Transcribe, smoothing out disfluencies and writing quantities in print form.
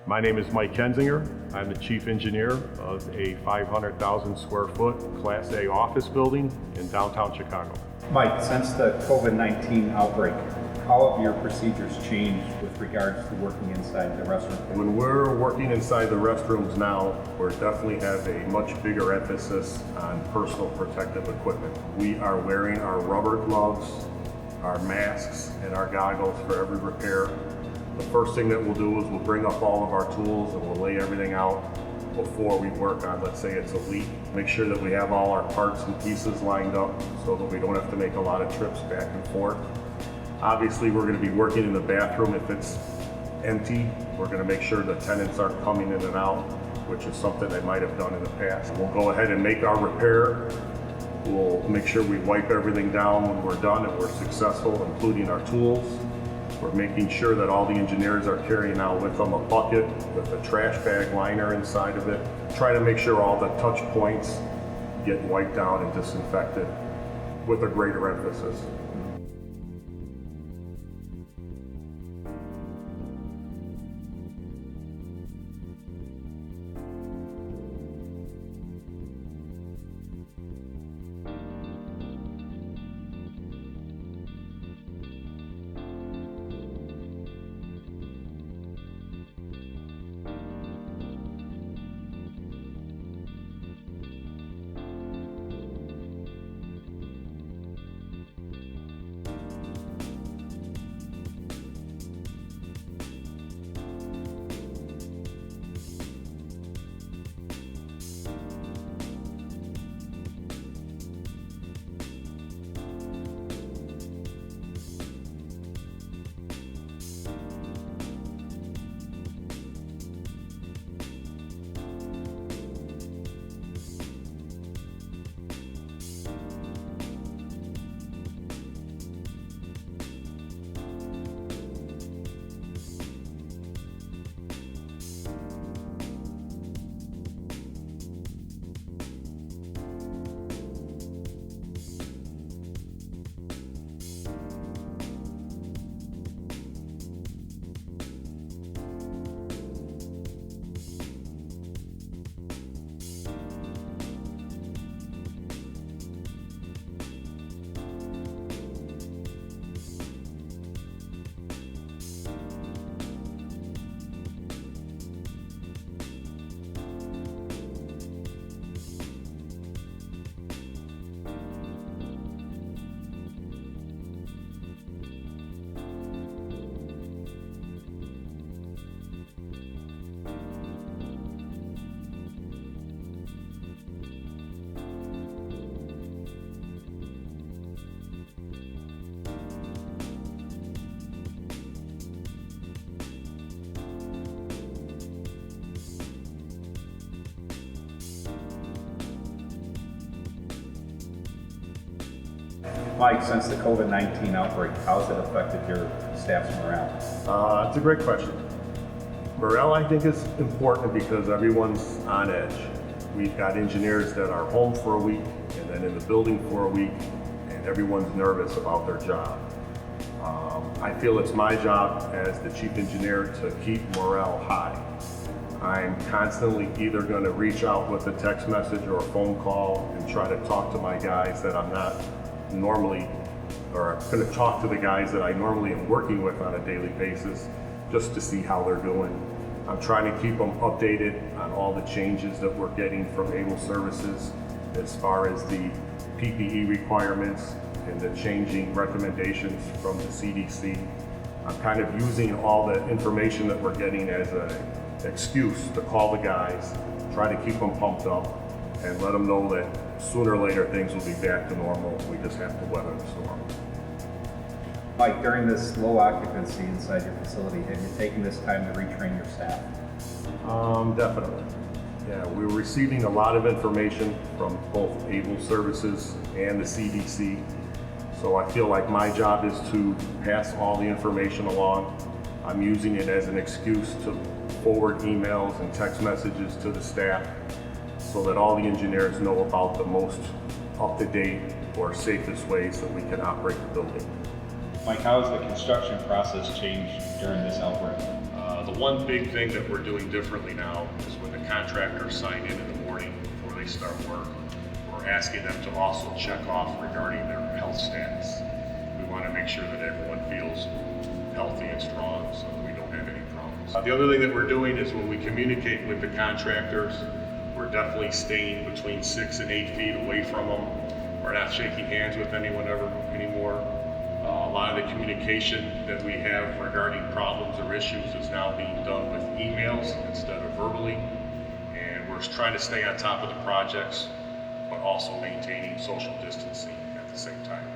My name is Mike Kenzinger. I'm the chief engineer of a 500,000 square foot Class A office building in downtown Chicago. Mike, since the COVID-19 outbreak, how have your procedures changed with regards to working inside the restaurant? When we're working inside the restrooms now, we definitely have a much bigger emphasis on personal protective equipment. We are wearing our rubber gloves, our masks, and our goggles for every repair. The first thing that we'll do is we'll bring up all of our tools and we'll lay everything out before we work on, let's say it's a leak. Make sure that we have all our parts and pieces lined up so that we don't have to make a lot of trips back and forth. Obviously, we're going to be working in the bathroom. If it's empty, we're going to make sure the tenants aren't coming in and out, which is something they might have done in the past. We'll go ahead and make our repair. We'll make sure we wipe everything down when we're done and we're successful, including our tools. We're making sure that all the engineers are carrying out with them a bucket with a trash bag liner inside of it. Try to make sure all the touch points get wiped down and disinfected with a greater emphasis. Mike, since the COVID-19 outbreak, how has it affected your staff's morale? It's a great question. Morale, I think, is important because everyone's on edge. We've got engineers that are home for a week and then in the building for a week, and everyone's nervous about their job. I feel it's my job as the chief engineer to keep morale high. I'm constantly either going to reach out with a text message or a phone call and try to talk to my guys that I'm not normally, or I'm going to talk to the guys that I normally am working with on a daily basis just to see how they're doing. I'm trying to keep them updated on all the changes that we're getting from Able Services as far as the PPE requirements and the changing recommendations from the CDC. I'm kind of using all the information that we're getting as an excuse to call the guys, try to keep them pumped up, and let them know that sooner or later things will be back to normal. We just have to weather the storm. Mike, during this low occupancy inside your facility, have you taken this time to retrain your staff? Definitely. Yeah, we're receiving a lot of information from both Able Services and the CDC. So I feel like my job is to pass all the information along. I'm using it as an excuse to forward emails and text messages to the staff so that all the engineers know about the most up-to-date or safest ways that we can operate the building. Mike, how has the construction process changed during this outbreak? The one big thing that we're doing differently now is when the contractors sign in the morning before they start work, we're asking them to also check off regarding their health status. We want to make sure that everyone feels healthy and strong so that we don't have any problems. The other thing that we're doing is when we communicate with the contractors, we're definitely staying between 6 and 8 feet away from them. We're not shaking hands with anyone anymore. A lot of the communication that we have regarding problems or issues is now being done with emails instead of verbally. And we're trying to stay on top of the projects, but also maintaining social distancing at the same time.